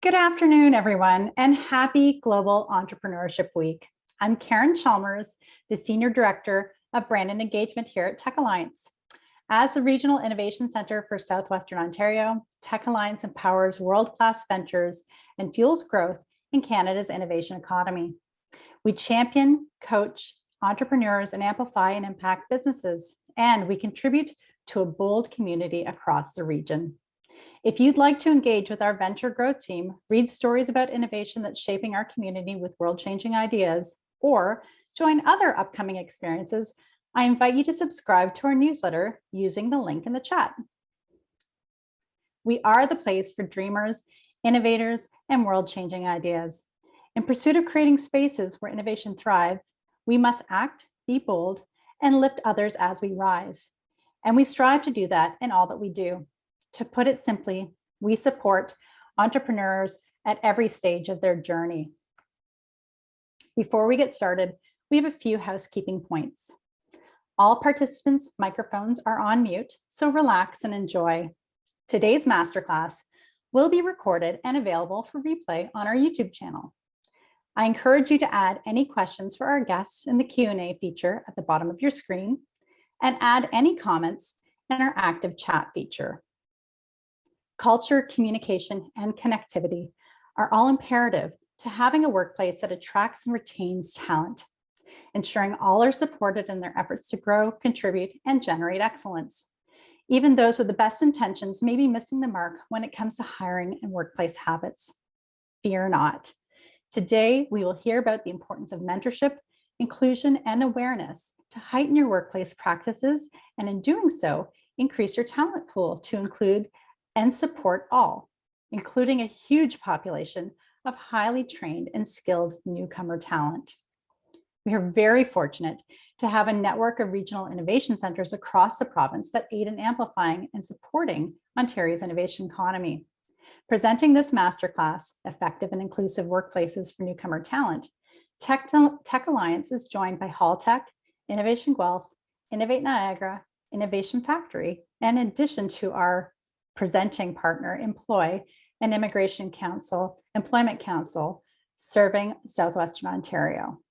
Good afternoon, everyone, and happy Global Entrepreneurship Week. I'm Karen Chalmers, the Senior Director of Brand and Engagement here at Tech Alliance. As the Regional Innovation Center for Southwestern Ontario, Tech Alliance empowers world-class ventures and fuels growth in Canada's innovation economy. We champion, coach entrepreneurs and amplify and impact businesses, and we contribute to a bold community across the region. If you'd like to engage with our venture growth team, read stories about innovation that's shaping our community with world-changing ideas, or join other upcoming experiences, I invite you to subscribe to our newsletter using the link in the chat. We are the place for dreamers, innovators, and world-changing ideas. In pursuit of creating spaces where innovation thrives, we must act, be bold, and lift others as we rise. And we strive to do that in all that we do. To put it simply, we support entrepreneurs at every stage of their journey. Before we get started, we have a few housekeeping points. All participants' microphones are on mute, so relax and enjoy. Today's masterclass will be recorded and available for replay on our YouTube channel. I encourage you to add any questions for our guests in the Q&A feature at the bottom of your screen, and add any comments in our active chat feature. Culture, communication, and connectivity are all imperative to having a workplace that attracts and retains talent, ensuring all are supported in their efforts to grow, contribute, and generate excellence. Even those with the best intentions may be missing the mark when it comes to hiring and workplace habits. Fear not. Today, we will hear about the importance of mentorship, inclusion, and awareness to heighten your workplace practices, and in doing so, increase your talent pool to include and support all, including a huge population of highly trained and skilled newcomer talent. We are very fortunate to have a network of regional innovation centers across the province that aid in amplifying and supporting Ontario's innovation economy. Presenting this masterclass, Effective and Inclusive Workplaces for Newcomer Talent, Tech Alliance is joined by Haltech, Innovation Guelph, Innovate Niagara, Innovation Factory, and in addition to our presenting partner, Immploy, and Employment Council, serving Southwestern Ontario.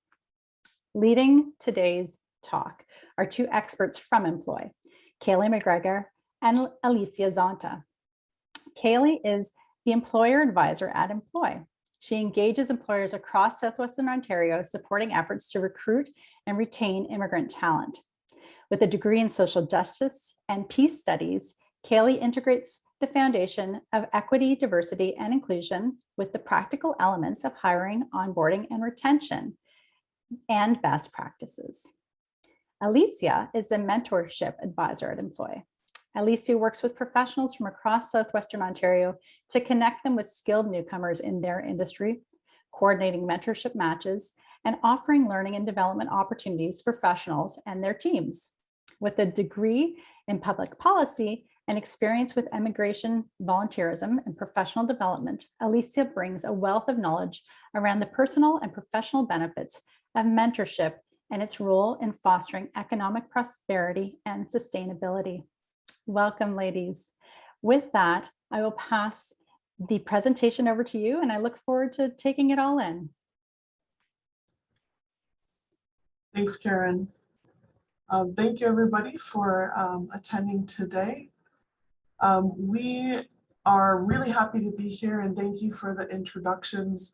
Leading today's talk are two experts from Immploy, Kayley MacGregor and Alessia Zonta. Kayley is the Employer Advisor at Immploy. She engages employers across Southwestern Ontario, supporting efforts to recruit and retain immigrant talent. With a degree in social justice and peace studies, Kayley integrates the foundation of equity, diversity, and inclusion with the practical elements of hiring, onboarding, and retention, and best practices. Alessia is the Mentorship Advisor at Immploy. Alessia works with professionals from across Southwestern Ontario to connect them with skilled newcomers in their industry, coordinating mentorship matches, and offering learning and development opportunities for professionals and their teams. With a degree in public policy and experience with immigration, volunteerism, and professional development, Alessia brings a wealth of knowledge around the personal and professional benefits of mentorship and its role in fostering economic prosperity and sustainability. Welcome, ladies. With that, I will pass the presentation over to you, and I look forward to taking it all in. Thanks, Karen. Thank you, everybody, for attending today. We are really happy to be here, and thank you for the introductions.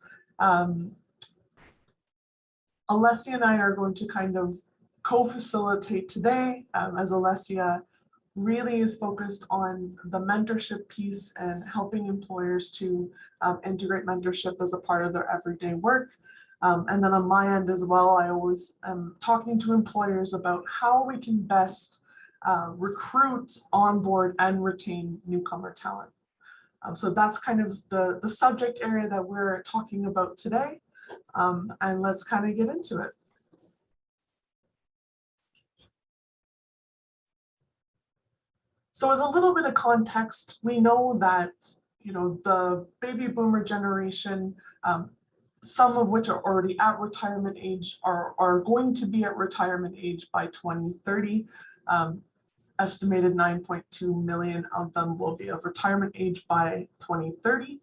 Alessia and I are going to kind of co-facilitate today, as Alessia really is focused on the mentorship piece and helping employers to integrate mentorship as a part of their everyday work. And then on my end as well, I always am talking to employers about how we can best recruit, onboard, and retain newcomer talent. So that's kind of the subject area that we're talking about today. And let's kind of get into it. So as a little bit of context, we know that, the baby boomer generation, some of which are already at retirement age, are going to be at retirement age by 2030. Estimated 9.2 million of them will be of retirement age by 2030.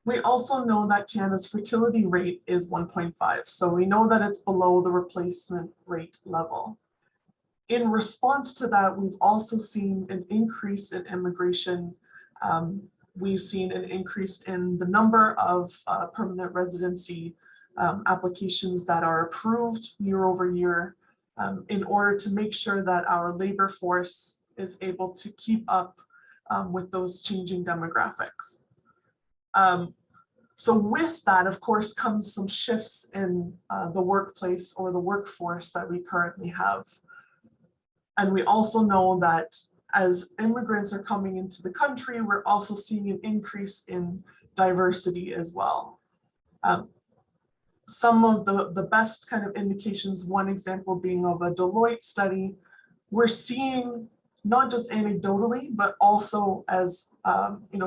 We also know that Canada's fertility rate is 1.5, so we know that it's below the replacement rate level. In response to that, we've also seen an increase in immigration. We've seen an increase in the number of permanent residency applications that are approved year over year in order to make sure that our labor force is able to keep up with those changing demographics. So with that, of course, comes some shifts in the workplace or the workforce that we currently have. And we also know that as immigrants are coming into the country, we're also seeing an increase in diversity as well. Some of the best kind of indications, one example being of a Deloitte study, we're seeing not just anecdotally, but also as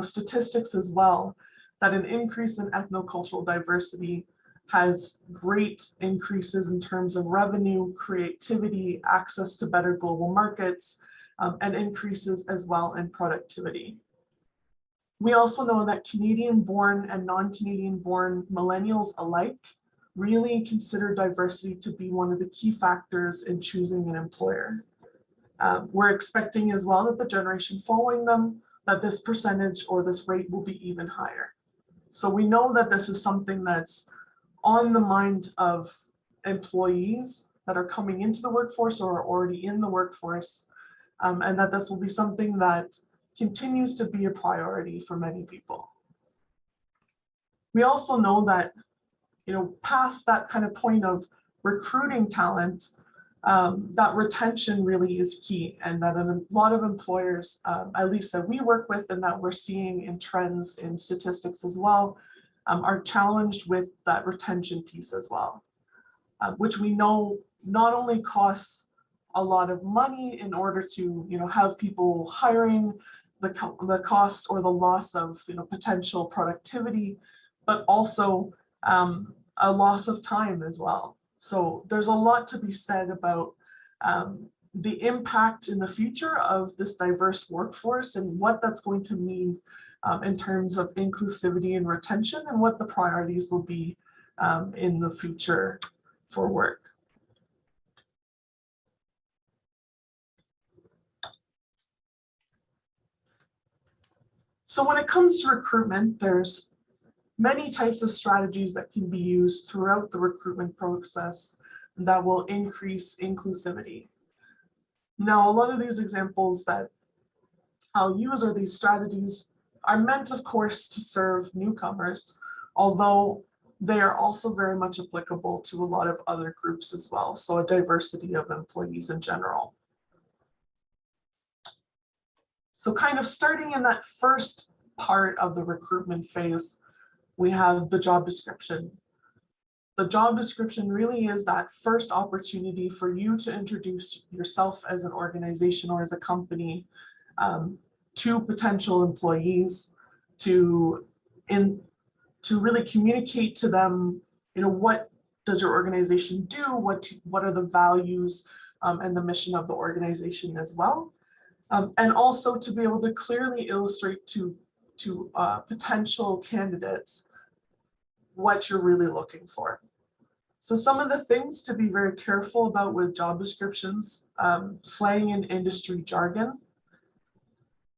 statistics as well, that an increase in ethnocultural diversity has great increases in terms of revenue, creativity, access to better global markets, and increases as well in productivity. We also know that Canadian-born and non-Canadian-born millennials alike really consider diversity to be one of the key factors in choosing an employer. We're expecting as well that the generation following them, that this percentage or this rate will be even higher. So we know that this is something that's on the mind of employees that are coming into the workforce or are already in the workforce, and that this will be something that continues to be a priority for many people. We also know that, past that kind of point of recruiting talent, that retention really is key, and that a lot of employers, at least that we work with and that we're seeing in trends in statistics as well, are challenged with that retention piece as well, which we know not only costs a lot of money in order to have people hiring, the cost or the loss of potential productivity, but also a loss of time as well. So there's a lot to be said about the impact in the future of this diverse workforce and what that's going to mean in terms of inclusivity and retention, and what the priorities will be in the future for work. So when it comes to recruitment, there's many types of strategies that can be used throughout the recruitment process that will increase inclusivity. Now, a lot of these examples that I'll use or these strategies are meant, of course, to serve newcomers, although they are also very much applicable to a lot of other groups as well, so a diversity of employees in general. So kind of starting in that first part of the recruitment phase, we have the job description. The job description really is that first opportunity for you to introduce yourself as an organization or as a company to potential employees, to really communicate to them, what does your organization do? What are the values and the mission of the organization as well? And also to be able to clearly illustrate to potential candidates what you're really looking for. So some of the things to be very careful about with job descriptions, slang and industry jargon.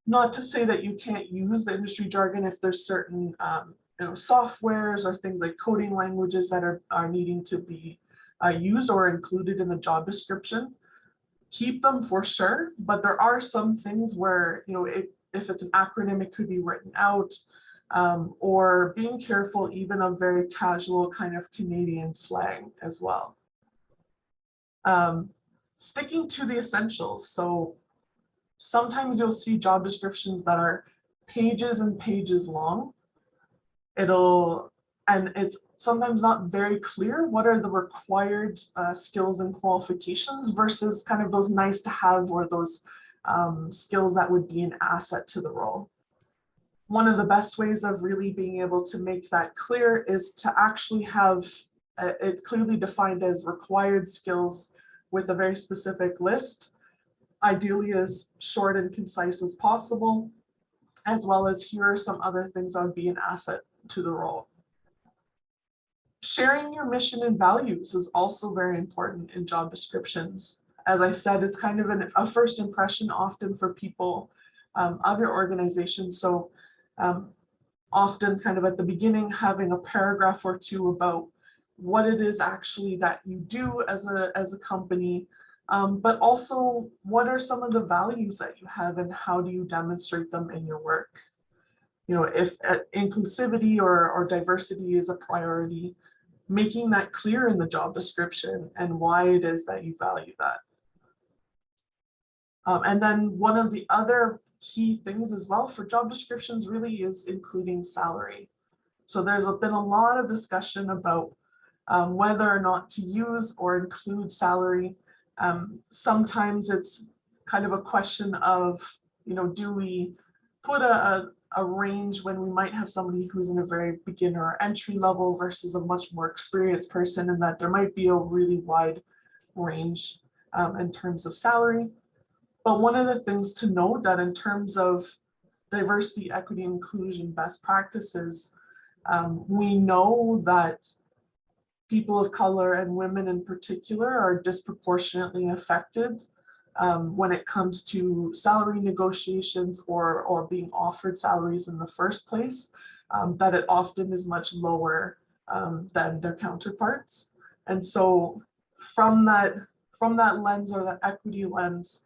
Not to say that you can't use the industry jargon if there's certain softwares or things like coding languages that are needing to be used or included in the job description. Keep them for sure, but there are some things where, if it's an acronym, it could be written out, or being careful even of very casual kind of Canadian slang as well. Sticking to the essentials. So sometimes you'll see job descriptions that are pages and pages long. And it's sometimes not very clear what are the required skills and qualifications versus kind of those nice to have or those skills that would be an asset to the role. One of the best ways of really being able to make that clear is to actually have it clearly defined as required skills with a very specific list, ideally as short and concise as possible. as well as here are some other things that would be an asset to the role. Sharing your mission and values is also very important in job descriptions. As I said, it's kind of a first impression often for people of your organization. So often kind of at the beginning, having a paragraph or two about what it is actually that you do as a company, but also what are some of the values that you have and how do you demonstrate them in your work? You know, if inclusivity or diversity is a priority, making that clear in the job description and why it is that you value that. And then one of the other key things as well for job descriptions really is including salary. So there's been a lot of discussion about whether or not to use or include salary. Sometimes it's kind of a question of, you know, do we put a range when we might have somebody who's in a very beginner or entry level versus a much more experienced person, and that there might be a really wide range in terms of salary. But one of the things to note that in terms of diversity, equity, inclusion, best practices, we know that people of color and women in particular are disproportionately affected when it comes to salary negotiations or being offered salaries in the first place, that it often is much lower than their counterparts. And so from that lens, or the equity lens,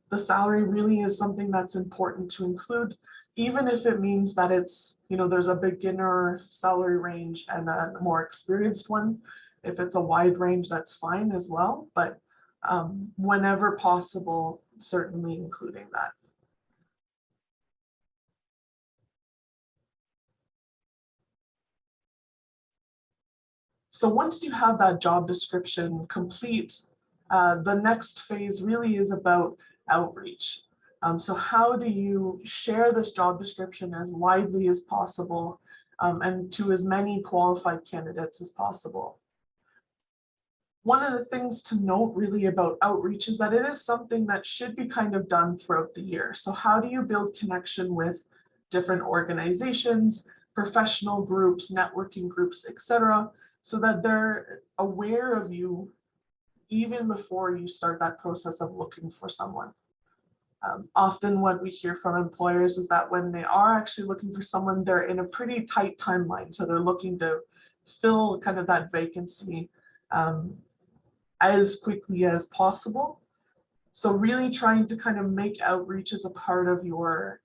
the salary really is something that's important to include, even if it means that it's, you know, there's a beginner salary range and a more experienced one. If it's a wide range, that's fine as well. But whenever possible, certainly including that. So once you have that job description complete, the next phase really is about outreach. So how do you share this job description as widely as possible and to as many qualified candidates as possible? One of the things to note really about outreach is that it is something that should be kind of done throughout the year. So how do you build connection with different organizations, professional groups, networking groups, etc., so that they're aware of you even before you start that process of looking for someone? Often what we hear from employers is that when they are actually looking for someone, they're in a pretty tight timeline. So they're looking to fill kind of that vacancy as quickly as possible. So really trying to kind of make outreach as a part of your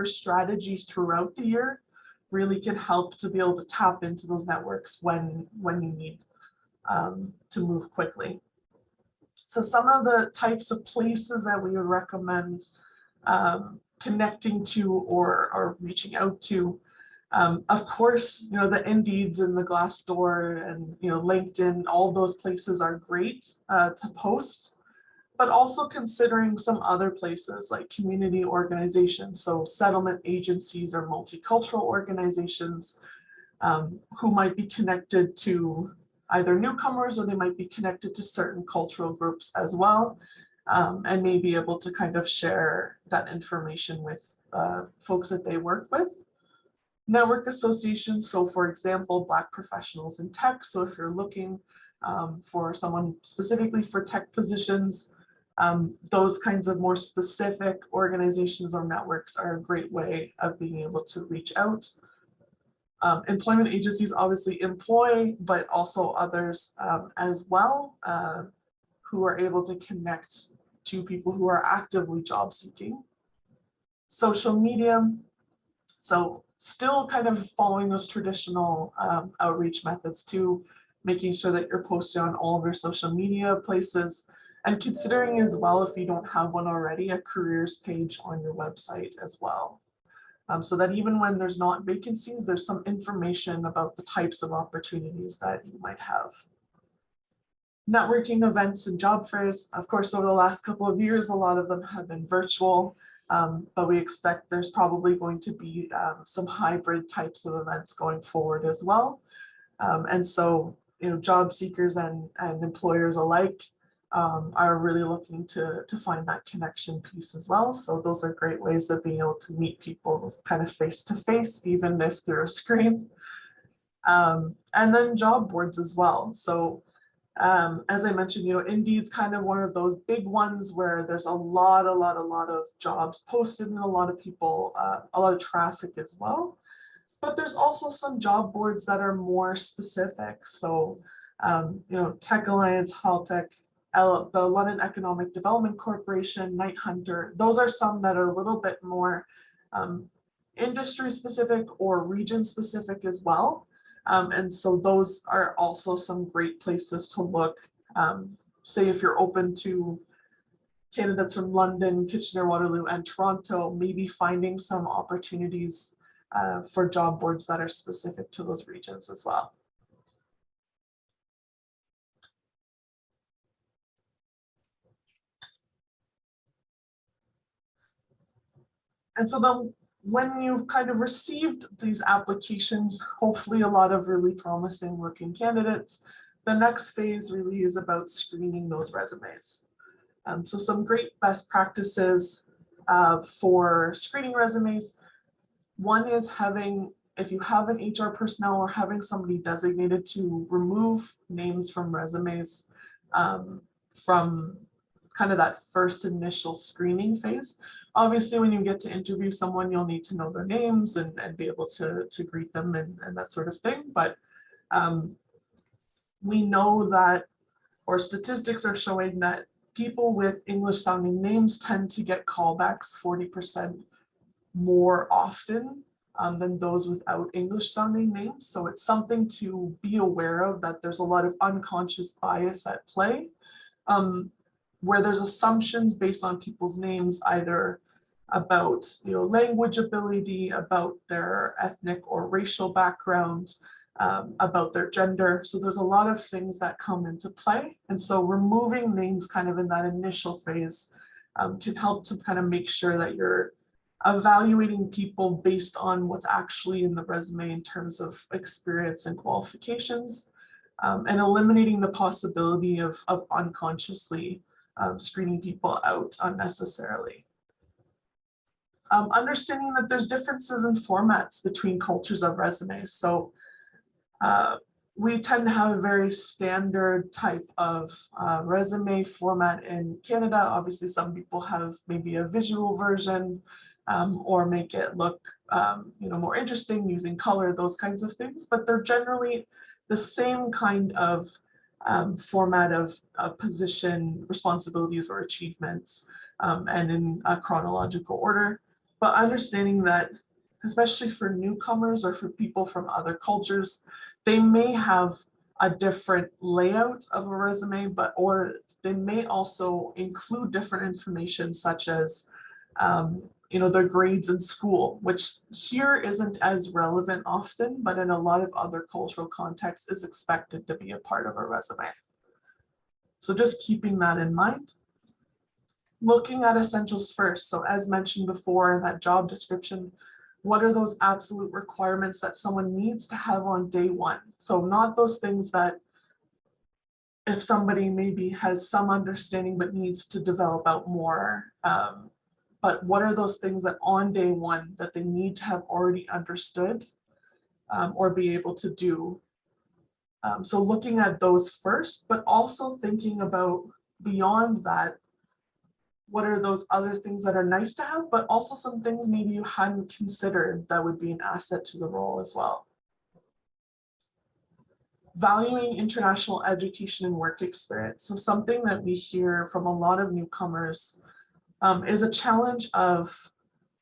strategy throughout the year really can help to be able to tap into those networks when you need to move quickly. So some of the types of places that we would recommend connecting to or reaching out to, of course, you know, the Indeeds and the Glassdoor and, you know, LinkedIn, all those places are great to post, but also considering some other places like community organizations, so settlement agencies or multicultural organizations who might be connected to either newcomers, or they might be connected to certain cultural groups as well, and may be able to kind of share that information with folks that they work with. Network associations, so for example, Black professionals in tech. So if you're looking for someone specifically for tech positions, those kinds of more specific organizations or networks are a great way of being able to reach out. Employment agencies, obviously Immploy, but also others as well, who are able to connect to people who are actively job seeking. Social media, so still kind of following those traditional outreach methods too, making sure that you're posting on all of your social media places, and considering as well, if you don't have one already, a careers page on your website as well. So that even when there's not vacancies, there's some information about the types of opportunities that you might have. Networking events and job fairs, of course, over the last couple of years, a lot of them have been virtual, but we expect there's probably going to be some hybrid types of events going forward as well. And so, you know, job seekers and employers alike are really looking to find that connection piece as well. So those are great ways of being able to meet people kind of face to face, even if through a screen. And then job boards as well. So as I mentioned, Indeed's kind of one of those big ones where there's a lot of jobs posted and a lot of people, a lot of traffic as well. But there's also some job boards that are more specific. So, Tech Alliance, Haltech, the London Economic Development Corporation, Night Hunter, those are some that are a little bit more industry specific or region specific as well. And so those are also some great places to look. Say if you're open to candidates from London, Kitchener, Waterloo, and Toronto, maybe finding some opportunities for job boards that are specific to those regions as well. And so then when you've kind of received these applications, hopefully a lot of really promising looking candidates, the next phase really is about screening those resumes. So some great best practices for screening resumes. One is if you have an HR personnel or having somebody designated to remove names from resumes from kind of that first initial screening phase. Obviously, when you get to interview someone, you'll need to know their names and be able to greet them and that sort of thing. But we know that, or statistics are showing that people with English sounding names tend to get callbacks 40% more often than those without English sounding names. So it's something to be aware of, that there's a lot of unconscious bias at play, where there's assumptions based on people's names, either about language ability, about their ethnic or racial background, about their gender. So there's a lot of things that come into play. And so removing names kind of in that initial phase can help to kind of make sure that you're evaluating people based on what's actually in the resume in terms of experience and qualifications, and eliminating the possibility of unconsciously screening people out unnecessarily. Understanding that there's differences in formats between cultures of resumes. So we tend to have a very standard type of resume format in Canada. Obviously, some people have maybe a visual version or make it look more interesting using color, those kinds of things, but they're generally the same kind of format of position, responsibilities, or achievements, and in a chronological order. But understanding that, especially for newcomers or for people from other cultures, they may have a different layout of a resume, or they may also include different information, such as their grades in school, which here isn't as relevant often, but in a lot of other cultural contexts is expected to be a part of a resume. So just keeping that in mind. Looking at essentials first. So as mentioned before, in that job description, what are those absolute requirements that someone needs to have on day one? So not those things that if somebody maybe has some understanding but needs to develop out more, but what are those things that on day one that they need to have already understood or be able to do? So looking at those first, but also thinking about beyond that, what are those other things that are nice to have, but also some things maybe you hadn't considered that would be an asset to the role as well. Valuing international education and work experience. So something that we hear from a lot of newcomers is a challenge of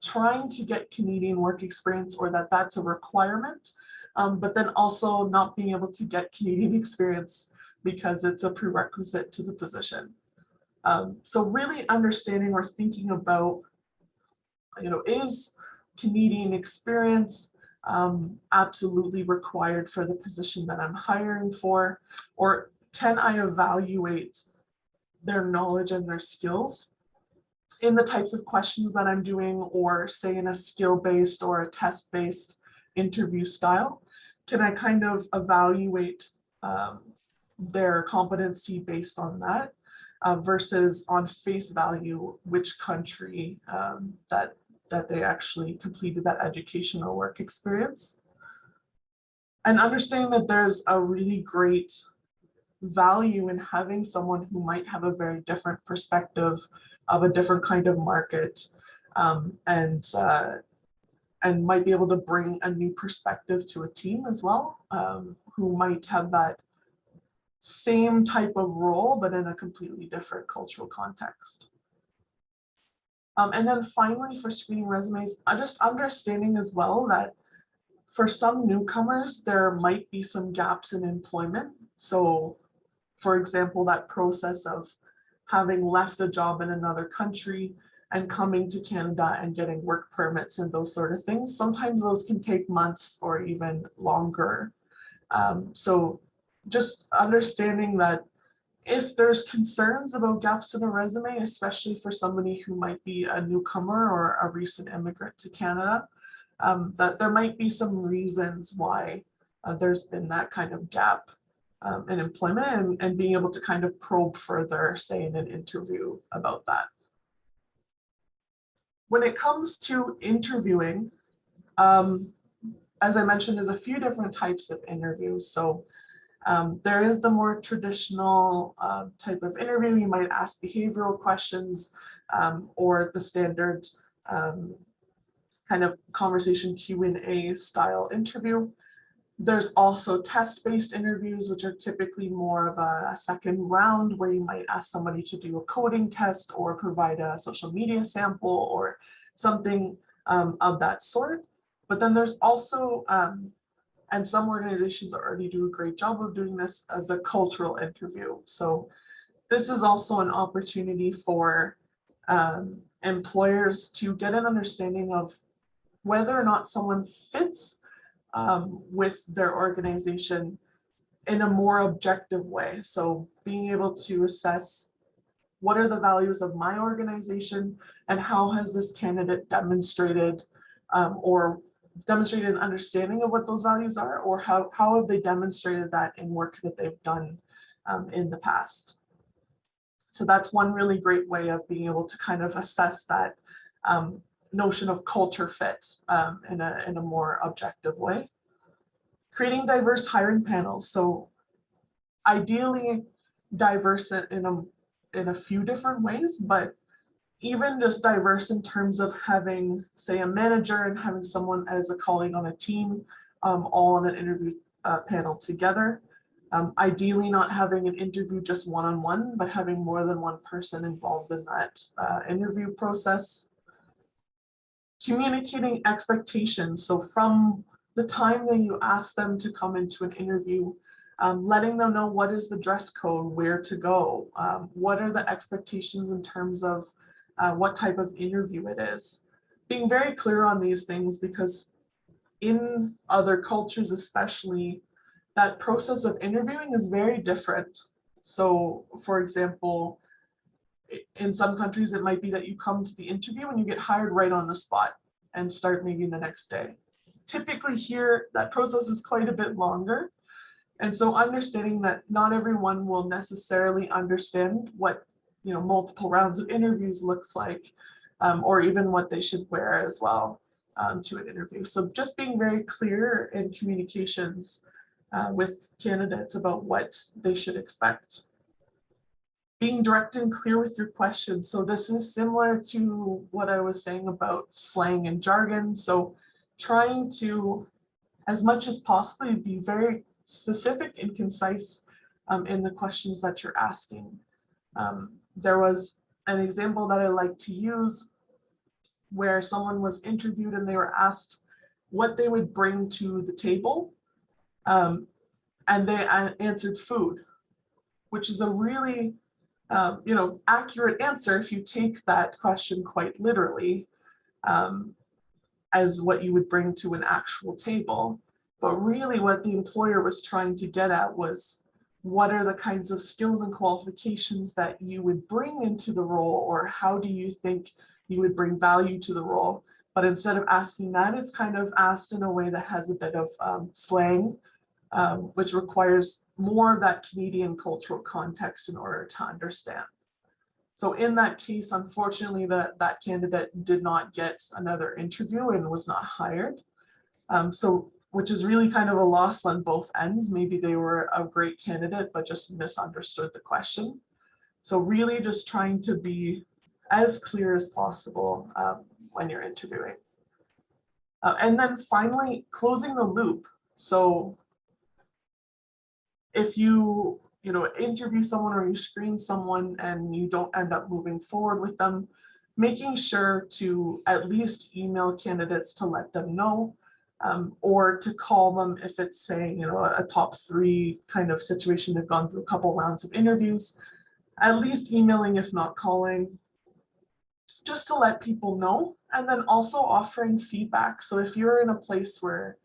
trying to get Canadian work experience, or that's a requirement, but then also not being able to get Canadian experience because it's a prerequisite to the position. So really understanding or thinking about, is Canadian experience absolutely required for the position that I'm hiring for, or can I evaluate their knowledge and their skills in the types of questions that I'm doing, or say in a skill-based or a test-based interview style? Can I kind of evaluate their competency based on that? versus on face value, which country that they actually completed that educational work experience. And understanding that there's a really great value in having someone who might have a very different perspective of a different kind of market, and might be able to bring a new perspective to a team as well, who might have that same type of role, but in a completely different cultural context. And then finally, for screening resumes, just understanding as well that for some newcomers, there might be some gaps in employment. So, for example, that process of having left a job in another country and coming to Canada and getting work permits and those sort of things, sometimes those can take months or even longer. So just understanding that if there's concerns about gaps in a resume, especially for somebody who might be a newcomer or a recent immigrant to Canada, that there might be some reasons why there's been that kind of gap in employment, and being able to kind of probe further, say in an interview, about that. When it comes to interviewing, as I mentioned, there's a few different types of interviews. So there is the more traditional type of interview. You might ask behavioral questions, or the standard kind of conversation Q&A style interview. There's also test-based interviews, which are typically more of a second round, where you might ask somebody to do a coding test or provide a social media sample or something of that sort. But then there's also, and some organizations already do a great job of doing this, the cultural interview. So this is also an opportunity for employers to get an understanding of whether or not someone fits with their organization in a more objective way. So being able to assess what are the values of my organization and how has this candidate demonstrated or demonstrated an understanding of what those values are, or how have they demonstrated that in work that they've done in the past. So that's one really great way of being able to kind of assess that notion of culture fit in a more objective way. Creating diverse hiring panels. So ideally diverse in a few different ways, but even just diverse in terms of having, say, a manager and having someone as a colleague on a team, all on an interview panel together. Ideally not having an interview just one-on-one, but having more than one person involved in that interview process. Communicating expectations. So from the time that you ask them to come into an interview, letting them know what is the dress code, where to go, what are the expectations in terms of what type of interview it is. Being very clear on these things, because in other cultures especially, that process of interviewing is very different. So for example, in some countries, it might be that you come to the interview and you get hired right on the spot and start maybe the next day. Typically here, that process is quite a bit longer. And so understanding that not everyone will necessarily understand what multiple rounds of interviews looks like, or even what they should wear as well to an interview. So just being very clear in communications with candidates about what they should expect. Being direct and clear with your questions. So this is similar to what I was saying about slang and jargon. So trying to, as much as possible, be very specific and concise in the questions that you're asking. There was an example that I like to use where someone was interviewed and they were asked what they would bring to the table, and they answered food, which is a really accurate answer if you take that question quite literally, as what you would bring to an actual table. But really what the employer was trying to get at was, what are the kinds of skills and qualifications that you would bring into the role, or how do you think you would bring value to the role? But instead of asking that, it's kind of asked in a way that has a bit of slang, which requires more of that Canadian cultural context in order to understand. So in that case, unfortunately, that candidate did not get another interview and was not hired. Which is really kind of a loss on both ends. Maybe they were a great candidate, but just misunderstood the question. So really just trying to be as clear as possible when you're interviewing. And then finally, closing the loop. So if you interview someone or you screen someone and you don't end up moving forward with them, making sure to at least email candidates to let them know, or to call them if it's saying, a top 3 kind of situation, they've gone through a couple rounds of interviews, at least emailing if not calling, just to let people know, and then also offering feedback. So if you're in a place where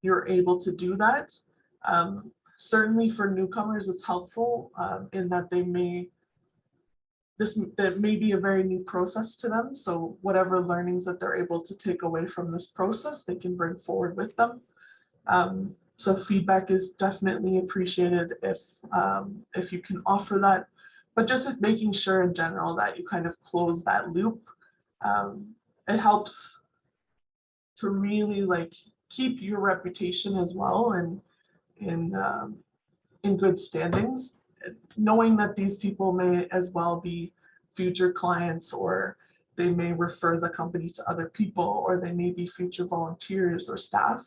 you're able to do that, certainly for newcomers, it's helpful in that that may be a very new process to them. So whatever learnings that they're able to take away from this process, they can bring forward with them. So feedback is definitely appreciated if you can offer that, but just making sure in general that you kind of close that loop. It helps to really keep your reputation as well and in good standings, knowing that these people may as well be future clients, or they may refer the company to other people, or they may be future volunteers or staff.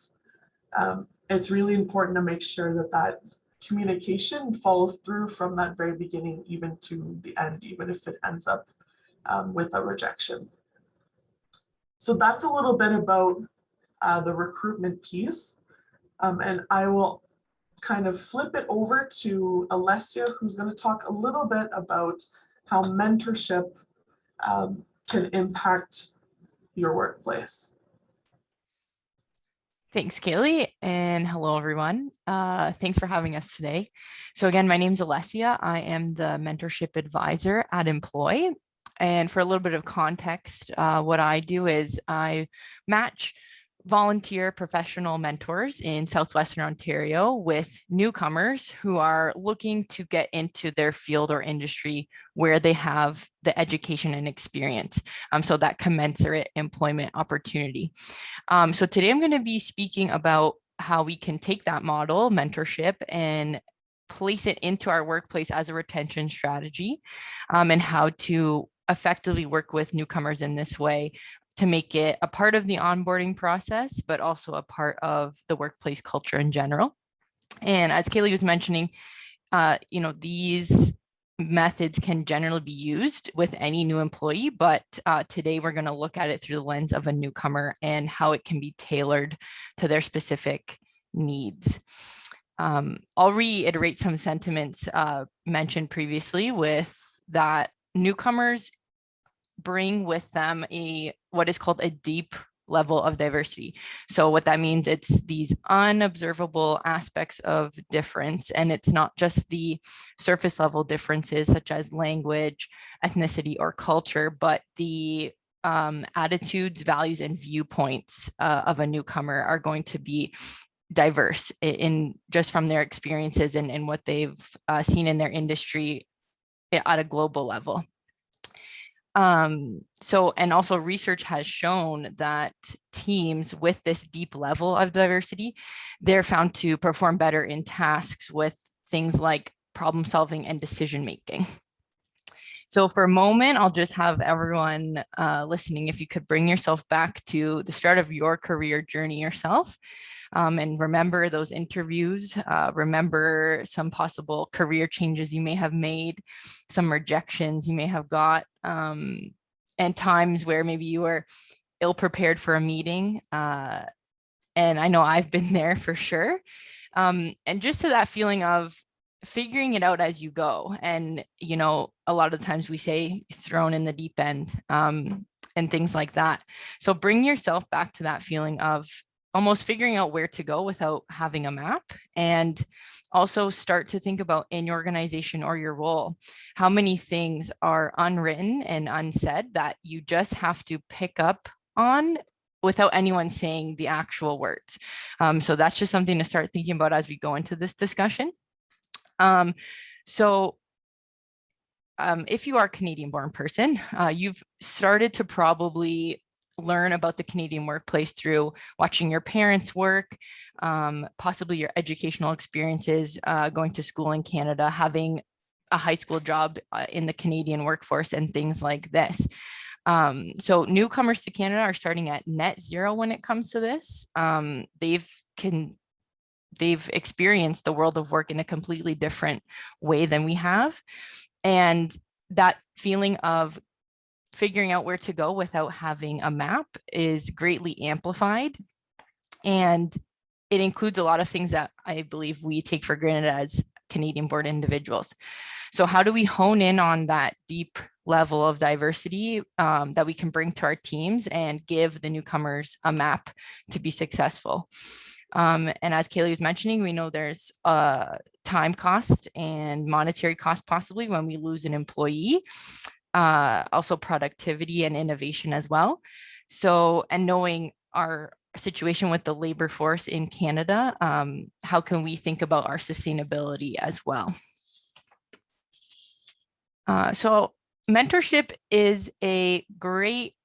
It's really important to make sure that communication follows through from that very beginning, even to the end, even if it ends up with a rejection. So that's a little bit about the recruitment piece. And I will kind of flip it over to Alessia, who's going to talk a little bit about how mentorship can impact your workplace. Thanks, Kayley, and hello, everyone. Thanks for having us today. So again, my name is Alessia. I am the Mentorship Advisor at Immploy. And for a little bit of context, what I do is I match volunteer professional mentors in Southwestern Ontario with newcomers who are looking to get into their field or industry where they have the education and experience, so that commensurate employment opportunity. So today I'm going to be speaking about how we can take that model, mentorship, and place it into our workplace as a retention strategy, and how to effectively work with newcomers in this way to make it a part of the onboarding process, but also a part of the workplace culture in general. And as Kayley was mentioning, these methods can generally be used with any new employee, but today we're going to look at it through the lens of a newcomer and how it can be tailored to their specific needs. I'll reiterate some sentiments mentioned previously with that newcomers bring with them what is called a deep level of diversity. So what that means, it's these unobservable aspects of difference, and it's not just the surface level differences such as language, ethnicity, or culture, but the attitudes, values, and viewpoints of a newcomer are going to be diverse in just from their experiences and what they've seen in their industry at a global level. And also research has shown that teams with this deep level of diversity, they're found to perform better in tasks with things like problem solving and decision making. So for a moment, I'll just have everyone listening, if you could bring yourself back to the start of your career journey yourself, and remember those interviews, remember some possible career changes you may have made, some rejections you may have got, and times where maybe you were ill-prepared for a meeting. And I know I've been there for sure. And just to that feeling of figuring it out as you go. And, a lot of times we say thrown in the deep end, and things like that. So bring yourself back to that feeling of almost figuring out where to go without having a map, and also start to think about in your organization or your role, how many things are unwritten and unsaid that you just have to pick up on without anyone saying the actual words. So that's just something to start thinking about as we go into this discussion. So if you are a Canadian-born person, you've started to probably learn about the Canadian workplace through watching your parents work, possibly your educational experiences, going to school in Canada, having a high school job in the Canadian workforce and things like this. So newcomers to Canada are starting at net zero when it comes to this. They've experienced the world of work in a completely different way than we have. And that feeling of figuring out where to go without having a map is greatly amplified. And it includes a lot of things that I believe we take for granted as Canadian-born individuals. So how do we hone in on that deep level of diversity that we can bring to our teams and give the newcomers a map to be successful? And as Kayley was mentioning, we know there's time cost and monetary cost possibly when we lose an employee, also productivity and innovation as well. So, and knowing our situation with the labor force in Canada, how can we think about our sustainability as well? So mentorship is a great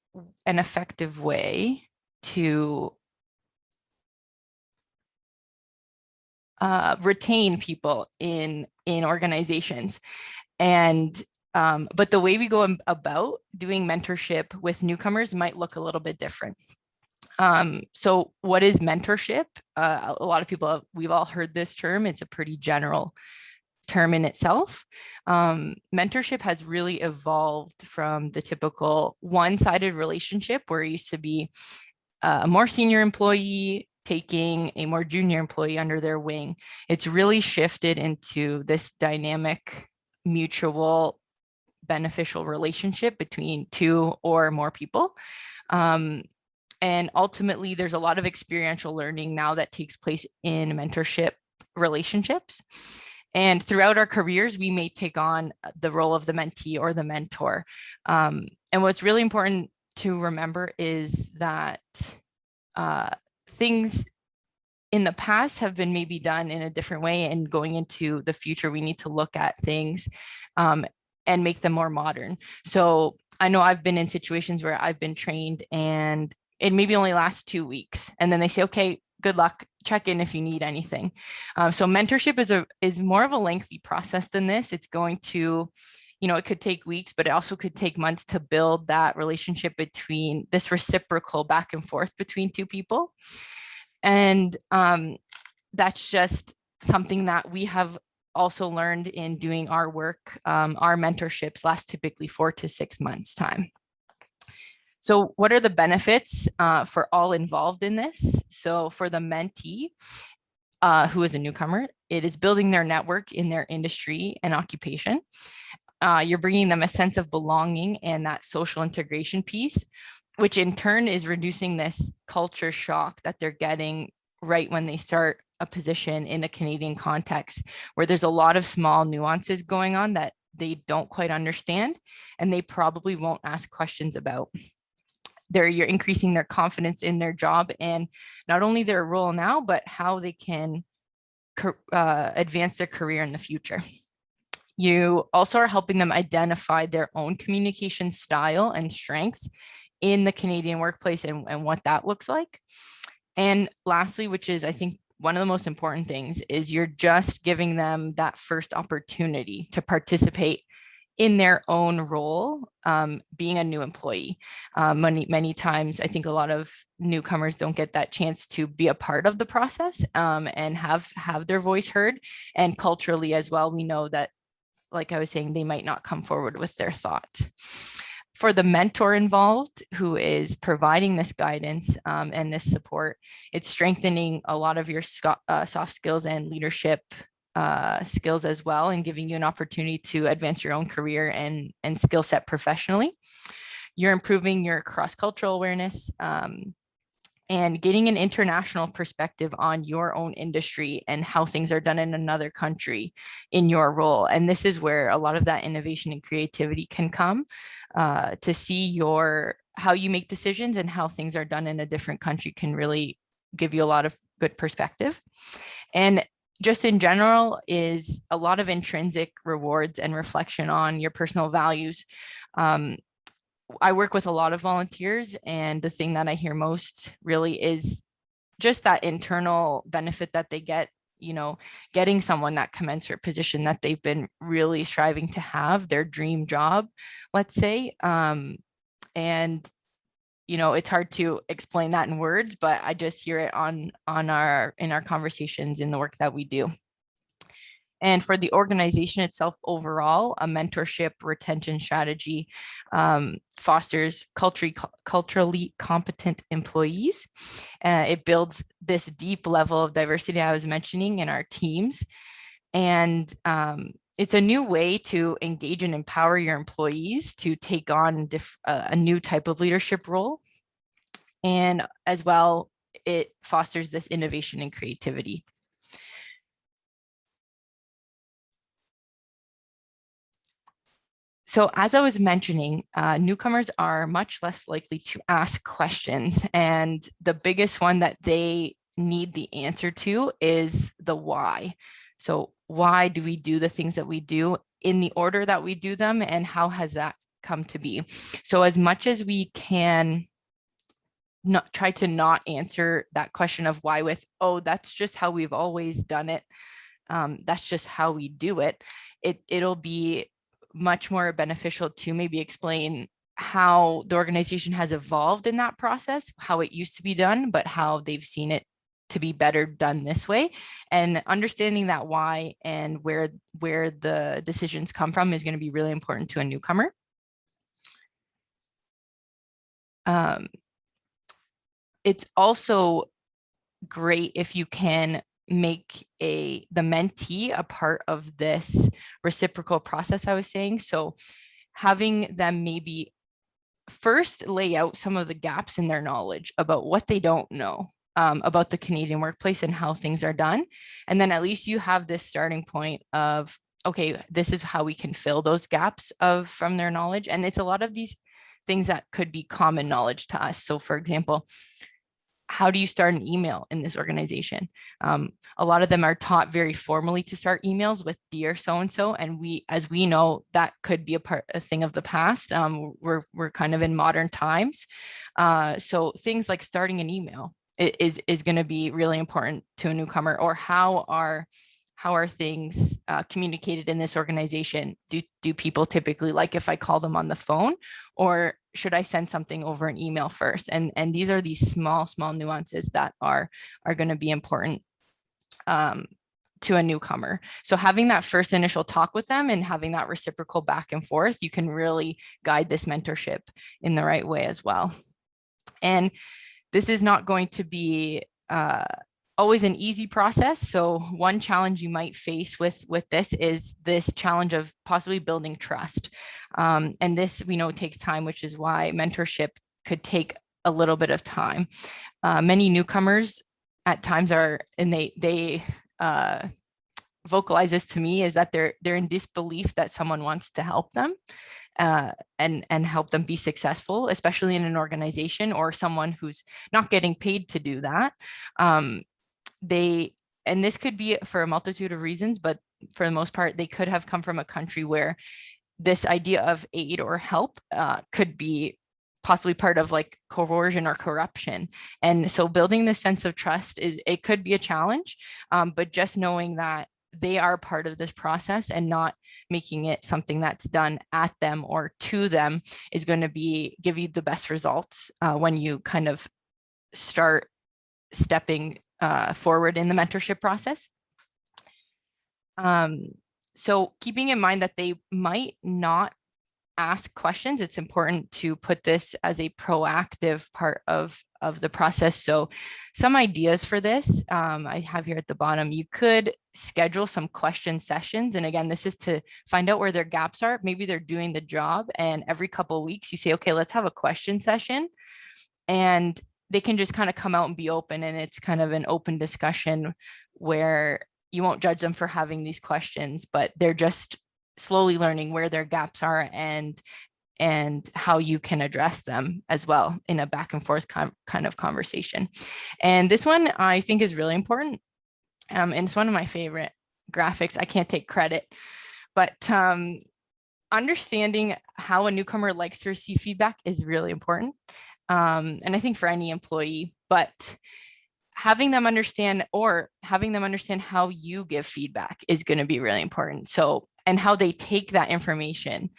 and effective way to retain people in organizations. And but the way we go about doing mentorship with newcomers might look a little bit different. So what is mentorship? A lot of people, we've all heard this term. It's a pretty general term in itself. Mentorship has really evolved from the typical one-sided relationship where it used to be a more senior employee taking a more junior employee under their wing. It's really shifted into this dynamic, mutual, beneficial relationship between two or more people. And ultimately, there's a lot of experiential learning now that takes place in mentorship relationships. And throughout our careers, we may take on the role of the mentee or the mentor. And what's really important to remember is that things in the past have been maybe done in a different way, and going into the future, we need to look at things and make them more modern. So I know I've been in situations where I've been trained and it maybe only lasts 2 weeks. And then they say, okay, good luck, check in if you need anything. So mentorship is more of a lengthy process than this. It's going to, it could take weeks, but it also could take months to build that relationship between this reciprocal back and forth between two people. And that's just something that we have also learned in doing our work. Our mentorships last typically 4 to 6 months time. So what are the benefits for all involved in this? So for the mentee, who is a newcomer, it is building their network in their industry and occupation. You're bringing them a sense of belonging and that social integration piece, which in turn is reducing this culture shock that they're getting right when they start a position in the Canadian context, where there's a lot of small nuances going on that they don't quite understand, and they probably won't ask questions about. You're increasing their confidence in their job and not only their role now, but how they can advance their career in the future. You also are helping them identify their own communication style and strengths in the Canadian workplace and what that looks like. And lastly, which is, I think, one of the most important things, is you're just giving them that first opportunity to participate in their own role, being a new employee. Many times, I think a lot of newcomers don't get that chance to be a part of the process and have their voice heard. And culturally as well, we know that, like I was saying, they might not come forward with their thoughts. For the mentor involved, who is providing this guidance and this support, it's strengthening a lot of your soft skills and leadership skills as well, and giving you an opportunity to advance your own career and skill set professionally. You're improving your cross-cultural awareness and getting an international perspective on your own industry and how things are done in another country in your role. And this is where a lot of that innovation and creativity can come, to see how you make decisions and how things are done in a different country can really give you a lot of good perspective. And just in general is a lot of intrinsic rewards and reflection on your personal values. I work with a lot of volunteers, and the thing that I hear most really is just that internal benefit that they get, getting someone that commensurate position that they've been really striving to have, their dream job, let's say. And it's hard to explain that in words, but I just hear it in our conversations in the work that we do. And for the organization itself overall, a mentorship retention strategy fosters culturally competent employees. It builds this deep level of diversity I was mentioning in our teams. And it's a new way to engage and empower your employees to take on a new type of leadership role. And as well, it fosters this innovation and creativity. So as I was mentioning, newcomers are much less likely to ask questions. And the biggest one that they need the answer to is the why. So why do we do the things that we do in the order that we do them, and how has that come to be? So as much as we can try to not answer that question of why with, oh, that's just how we've always done it. That's just how we do it. It'll be much more beneficial to maybe explain how the organization has evolved in that process, how it used to be done, but how they've seen it to be better done this way. And understanding that why and where the decisions come from is going to be really important to a newcomer. It's also great if you can make the mentee a part of this reciprocal process I was saying. So having them maybe first lay out some of the gaps in their knowledge about what they don't know about the Canadian workplace and how things are done. And then at least you have this starting point of, okay, this is how we can fill those gaps from their knowledge. And it's a lot of these things that could be common knowledge to us. So for example, how do you start an email in this organization? A lot of them are taught very formally to start emails with dear so-and-so. And as we know, that could be a thing of the past. We're kind of in modern times. So things like starting an email is going to be really important to a newcomer, or how are things communicated in this organization? Do people typically like if I call them on the phone, or should I send something over an email first? And these are these small nuances that are going to be important to a newcomer. So having that first initial talk with them and having that reciprocal back and forth, you can really guide this mentorship in the right way as well. And this is not going to be always an easy process. So one challenge you might face with this is this challenge of possibly building trust. And this, we know, takes time, which is why mentorship could take a little bit of time. Many newcomers at times are, and they vocalize this to me, is that they're in disbelief that someone wants to help them and help them be successful, especially in an organization or someone who's not getting paid to do that. And this could be for a multitude of reasons, but for the most part, they could have come from a country where this idea of aid or help could be possibly part of like coercion or corruption. And so building this sense of trust it could be a challenge, but just knowing that they are part of this process and not making it something that's done at them or to them is going to give you the best results when you kind of start stepping forward in the mentorship process. So keeping in mind that they might not ask questions, it's important to put this as a proactive part of the process. So some ideas for this, I have here at the bottom. You could schedule some question sessions. And again, this is to find out where their gaps are. Maybe they're doing the job, and every couple of weeks you say, okay, let's have a question session. And they can just kind of come out and be open. And it's kind of an open discussion where you won't judge them for having these questions, but they're just slowly learning where their gaps are and how you can address them as well in a back and forth kind of conversation. And this one I think is really important. And it's one of my favorite graphics. I can't take credit, but understanding how a newcomer likes to receive feedback is really important. And I think for any employee, but having them understand how you give feedback is going to be really important. So, and how they take that information.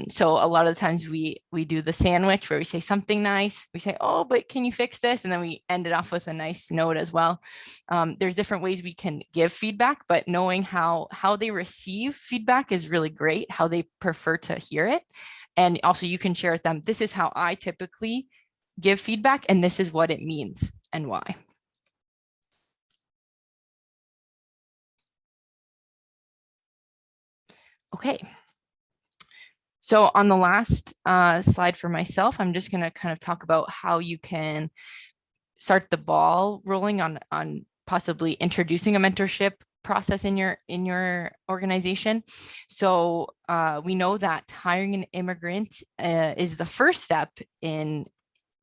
So a lot of the times we do the sandwich where we say something nice, we say, oh, but can you fix this? And then we end it off with a nice note as well. There's different ways we can give feedback, but knowing how they receive feedback is really great, how they prefer to hear it. And also you can share with them, this is how I typically give feedback, and this is what it means and why. Okay. So on the last slide for myself, I'm just going to kind of talk about how you can start the ball rolling on possibly introducing a mentorship process in your organization. So we know that hiring an immigrant is the first step in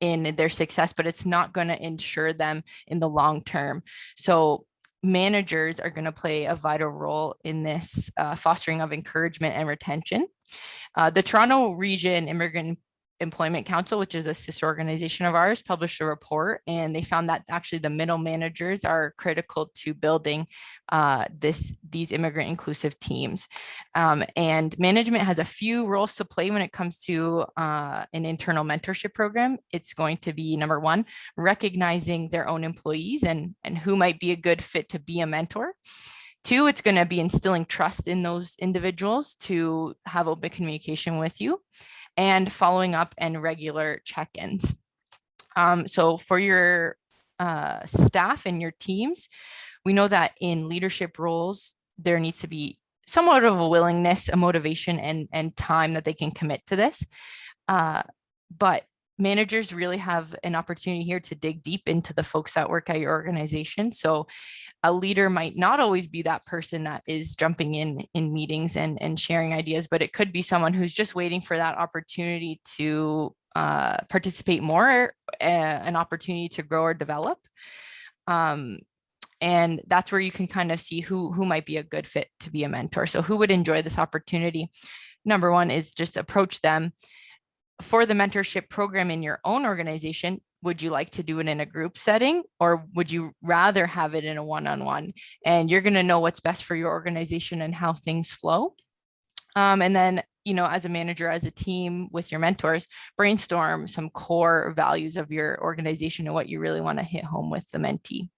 their success, but it's not going to ensure them in the long term. So managers are going to play a vital role in this fostering of encouragement and retention. The Toronto Region Immigrant Employment Council, which is a sister organization of ours, published a report, and they found that actually the middle managers are critical to building these immigrant inclusive teams. And management has a few roles to play when it comes to an internal mentorship program. It's going to be, number one, recognizing their own employees and who might be a good fit to be a mentor. Two, it's going to be instilling trust in those individuals to have open communication with you, and following up and regular check-ins. So for your staff and your teams, we know that in leadership roles, there needs to be somewhat of a willingness, a motivation, and time that they can commit to this. But managers really have an opportunity here to dig deep into the folks that work at your organization. So a leader might not always be that person that is jumping in meetings and sharing ideas, but it could be someone who's just waiting for that opportunity to participate more, an opportunity to grow or develop. And that's where you can kind of see who might be a good fit to be a mentor. So who would enjoy this opportunity? Number one is just approach them. For the mentorship program in your own organization, would you like to do it in a group setting, or would you rather have it in a one-on-one? And you're going to know what's best for your organization and how things flow. And then, as a manager, as a team with your mentors, brainstorm some core values of your organization and what you really want to hit home with the mentee.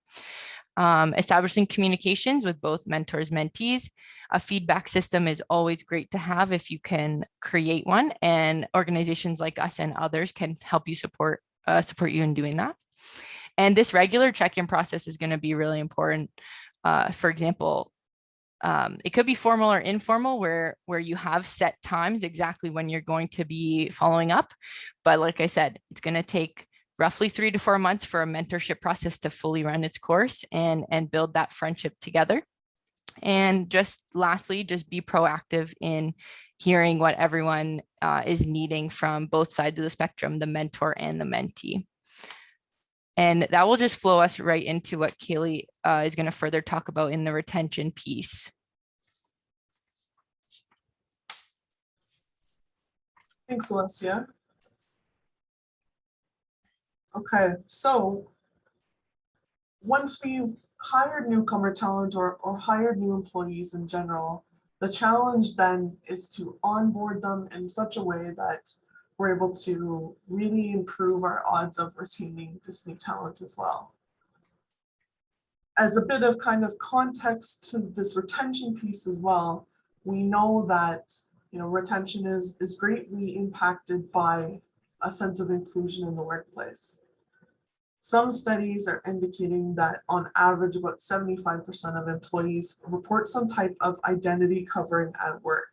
Establishing communications with both mentors, mentees. A feedback system is always great to have if you can create one, and organizations like us and others can help you support you in doing that. And this regular check-in process is going to be really important. For example, it could be formal or informal, where you have set times exactly when you're going to be following up. But like I said, it's going to take roughly 3 to 4 months for a mentorship process to fully run its course and build that friendship together. And just lastly, just be proactive in hearing what everyone is needing from both sides of the spectrum, the mentor and the mentee. And that will just flow us right into what Kayley is going to further talk about in the retention piece. Thanks, Alessia. Okay, so once we've hired newcomer talent or hired new employees in general, the challenge then is to onboard them in such a way that we're able to really improve our odds of retaining this new talent as well. As a bit of kind of context to this retention piece as well, we know that retention is greatly impacted by a sense of inclusion in the workplace. Some studies are indicating that on average, about 75% of employees report some type of identity covering at work,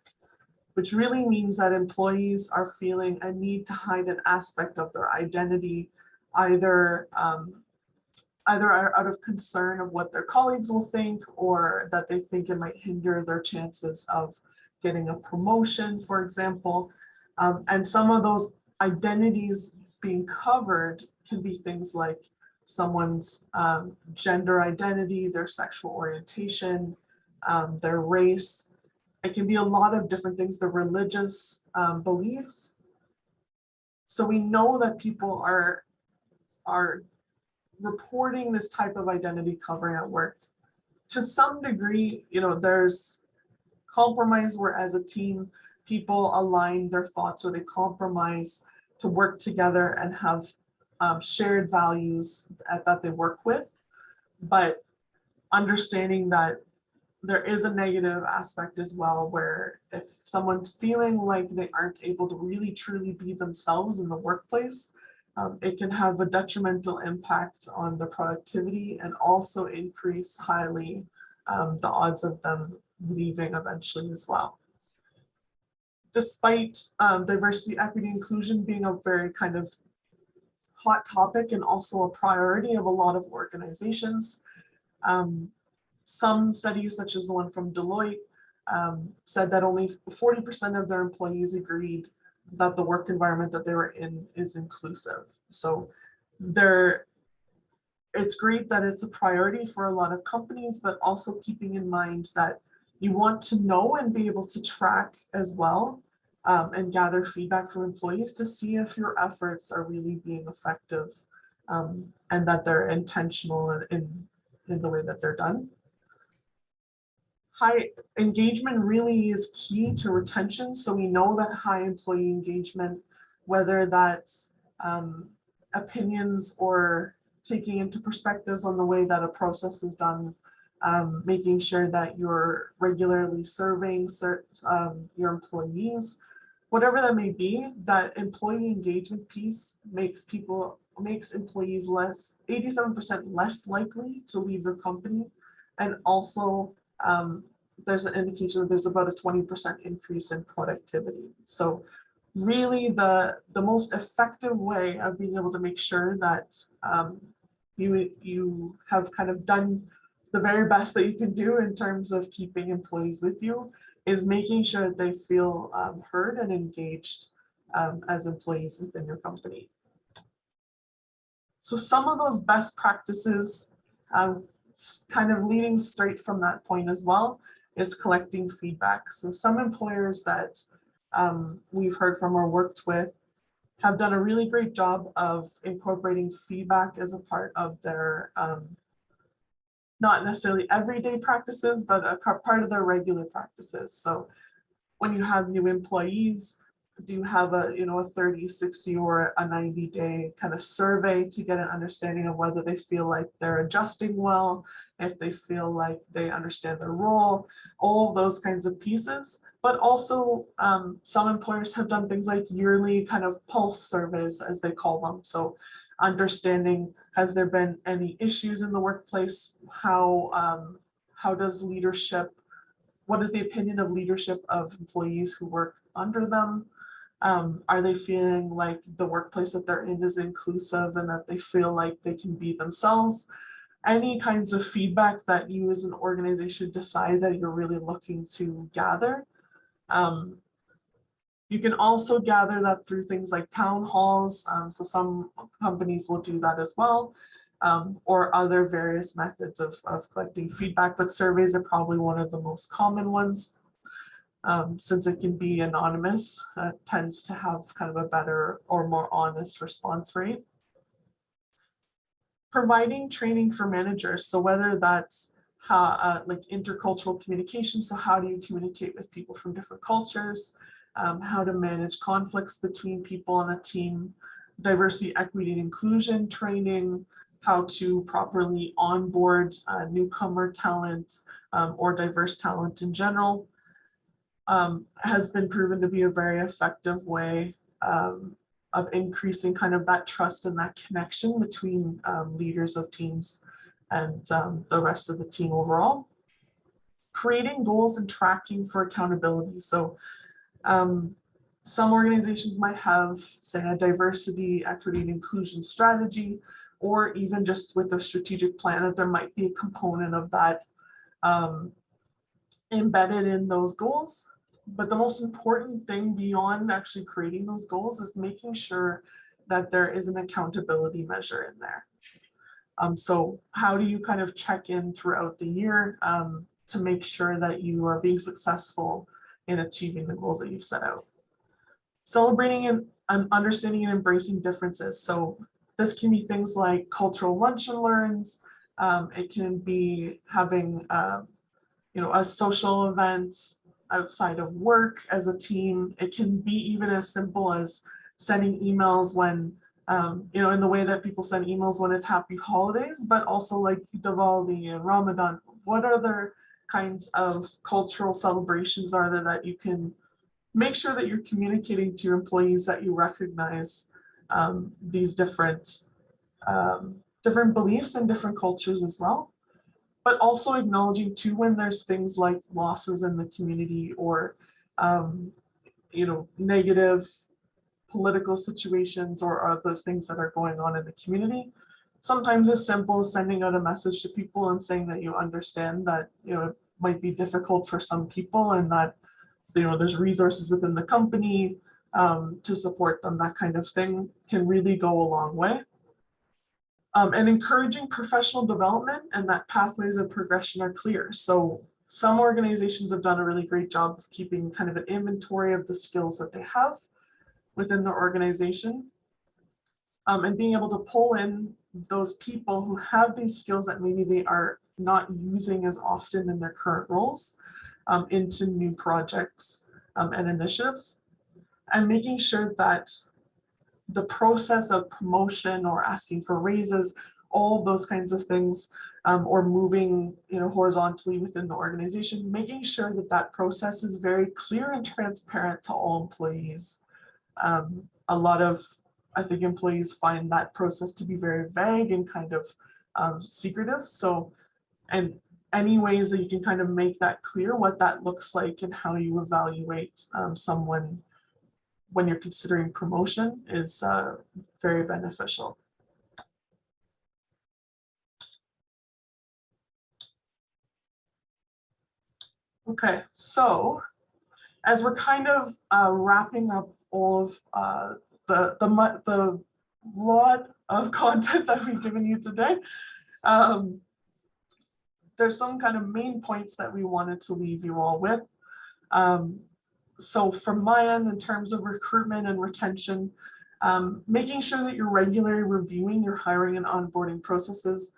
which really means that employees are feeling a need to hide an aspect of their identity, either out of concern of what their colleagues will think, or that they think it might hinder their chances of getting a promotion, for example. And some of those identities being covered can be things like someone's gender identity, their sexual orientation, their race. It can be a lot of different things, their religious beliefs. So we know that people are reporting this type of identity covering at work. To some degree, there's compromise where as a team, people align their thoughts or they compromise to work together and have shared values that they work with. But understanding that there is a negative aspect as well, where if someone's feeling like they aren't able to really truly be themselves in the workplace, it can have a detrimental impact on the productivity and also increase highly the odds of them leaving eventually as well. Despite diversity, equity, inclusion being a very kind of hot topic and also a priority of a lot of organizations, some studies, such as the one from Deloitte, said that only 40% of their employees agreed that the work environment that they were in is inclusive. So it's great that it's a priority for a lot of companies, but also keeping in mind that you want to know and be able to track as well, and gather feedback from employees to see if your efforts are really being effective, and that they're intentional in the way that they're done. High engagement really is key to retention. So we know that high employee engagement, whether that's opinions or taking into perspectives on the way that a process is done, making sure that you're regularly surveying your employees, whatever that may be, that employee engagement piece makes employees 87% less likely to leave their company. And also there's an indication that there's about a 20% increase in productivity. So really the most effective way of being able to make sure that you have kind of done the very best that you can do in terms of keeping employees with you is making sure that they feel heard and engaged as employees within your company. So some of those best practices, kind of leading straight from that point as well, is collecting feedback. So some employers that we've heard from or worked with have done a really great job of incorporating feedback as a part of their, not necessarily everyday practices, but a part of their regular practices. So when you have new employees, do you have a 30, 60 or a 90-day kind of survey to get an understanding of whether they feel like they're adjusting well, if they feel like they understand their role, all of those kinds of pieces. But also some employers have done things like yearly kind of pulse surveys, as they call them. So understanding, has there been any issues in the workplace? How does leadership, what is the opinion of leadership of employees who work under them? Are they feeling like the workplace that they're in is inclusive and that they feel like they can be themselves? Any kinds of feedback that you as an organization decide that you're really looking to gather. You can also gather that through things like town halls. So some companies will do that as well, or other various methods of collecting feedback, but surveys are probably one of the most common ones. Since it can be anonymous, tends to have kind of a better or more honest response rate. Providing training for managers. So whether that's like intercultural communication, so how do you communicate with people from different cultures, how to manage conflicts between people on a team, diversity, equity, and inclusion training, how to properly onboard newcomer talent or diverse talent in general. Has been proven to be a very effective way of increasing kind of that trust and that connection between leaders of teams and the rest of the team overall. Creating goals and tracking for accountability. So some organizations might have, say, a diversity, equity, and inclusion strategy, or even just with a strategic plan that there might be a component of that embedded in those goals. But the most important thing beyond actually creating those goals is making sure that there is an accountability measure in there. So how do you kind of check in throughout the year to make sure that you are being successful in achieving the goals that you've set out? Celebrating and understanding and embracing differences. So this can be things like cultural lunch and learns. It can be having a social event outside of work as a team. It can be even as simple as sending emails when, in the way that people send emails when it's happy holidays, but also like Diwali and Ramadan. What other kinds of cultural celebrations are there that you can make sure that you're communicating to your employees that you recognize these different beliefs and different cultures as well, but also acknowledging too when there's things like losses in the community or negative political situations or other things that are going on in the community. Sometimes as simple as sending out a message to people and saying that you understand that it might be difficult for some people and that there's resources within the company to support them. That kind of thing can really go a long way. And encouraging professional development and that pathways of progression are clear. So some organizations have done a really great job of keeping kind of an inventory of the skills that they have within their organization and being able to pull in those people who have these skills that maybe they are not using as often in their current roles into new projects and initiatives, and making sure that the process of promotion or asking for raises, all of those kinds of things, or moving horizontally within the organization, making sure that that process is very clear and transparent to all employees. A lot of, I think, employees find that process to be very vague and kind of secretive. So, and any ways that you can kind of make that clear, what that looks like and how you evaluate someone when you're considering promotion is very beneficial. Okay, so as we're kind of wrapping up all of the lot of content that we've given you today, there's some kind of main points that we wanted to leave you all with. So from my end, in terms of recruitment and retention, making sure that you're regularly reviewing your hiring and onboarding processes,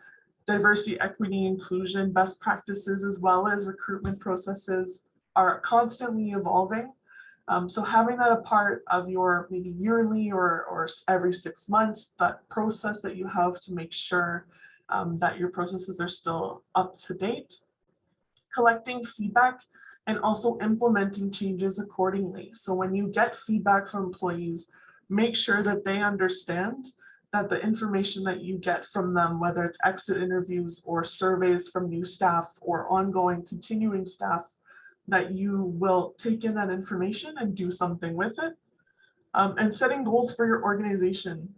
diversity, equity, inclusion, best practices, as well as recruitment processes are constantly evolving. So having that a part of your maybe yearly or every 6 months, that process that you have to make sure that your processes are still up to date, collecting feedback and also implementing changes accordingly. So when you get feedback from employees, make sure that they understand that the information that you get from them, whether it's exit interviews or surveys from new staff or ongoing continuing staff, that you will take in that information and do something with it. And setting goals for your organization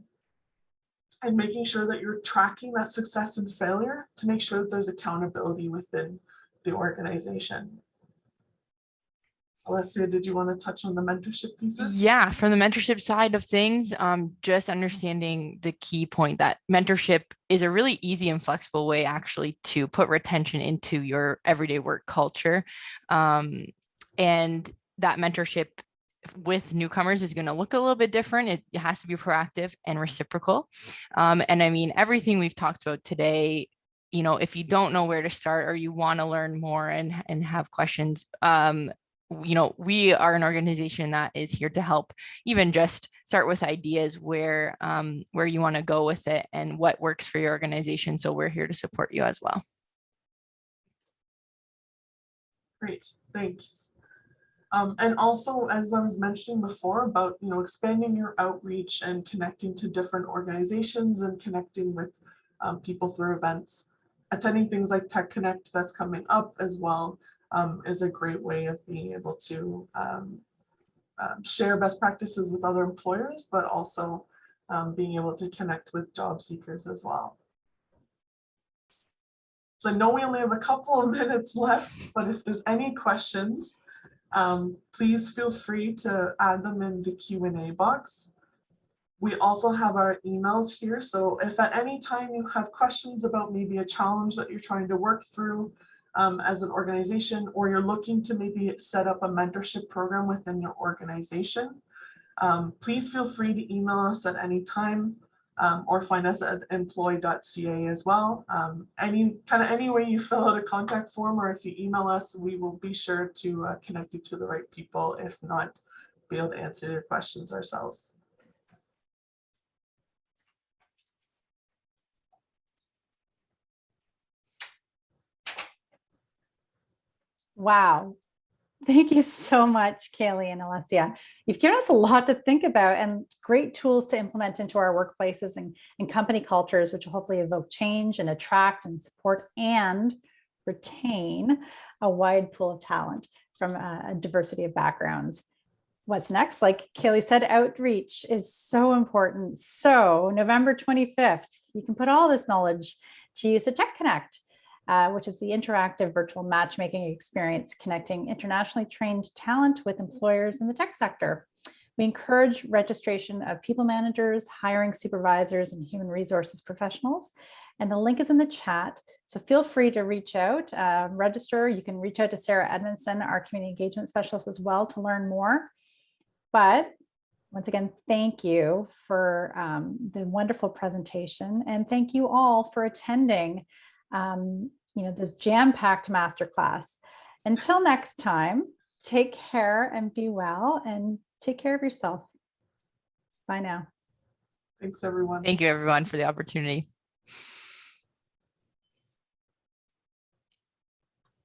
and making sure that you're tracking that success and failure to make sure that there's accountability within the organization. Alessia, did you want to touch on the mentorship pieces? Yeah, from the mentorship side of things, just understanding the key point that mentorship is a really easy and flexible way actually to put retention into your everyday work culture. And that mentorship with newcomers is going to look a little bit different. It has to be proactive and reciprocal. And I mean, everything we've talked about today, if you don't know where to start or you want to learn more and have questions, we are an organization that is here to help, even just start with ideas where you want to go with it and what works for your organization. So we're here to support you as well. Great, thanks. And also, as I was mentioning before about, expanding your outreach and connecting to different organizations and connecting with people through events, attending things like Tech Connect that's coming up as well is a great way of being able to share best practices with other employers, but also being able to connect with job seekers as well. So I know we only have a couple of minutes left, but if there's any questions, please feel free to add them in the Q&A box. We also have our emails here. So if at any time you have questions about maybe a challenge that you're trying to work through as an organization, or you're looking to maybe set up a mentorship program within your organization, please feel free to email us at any time, or find us at impmploy.ca as well. Any way you fill out a contact form, or if you email us, we will be sure to connect you to the right people, if not be able to answer your questions ourselves. Wow. Thank you so much, Kayley and Alessia. You've given us a lot to think about and great tools to implement into our workplaces and company cultures, which will hopefully evoke change and attract and support and retain a wide pool of talent from a diversity of backgrounds. What's next? Like Kayley said, outreach is so important. So November 25th, you can put all this knowledge to use at Tech Connect, which is the interactive virtual matchmaking experience connecting internationally trained talent with employers in the tech sector. We encourage registration of people managers, hiring supervisors, and human resources professionals. And the link is in the chat. So feel free to reach out, register. You can reach out to Sarah Edmondson, our community engagement specialist, as well, to learn more. But once again, thank you for the wonderful presentation, and thank you all for attending this jam-packed masterclass. Until next time, take care and be well, and take care of yourself. Bye now. Thanks, everyone. Thank you, everyone, for the opportunity.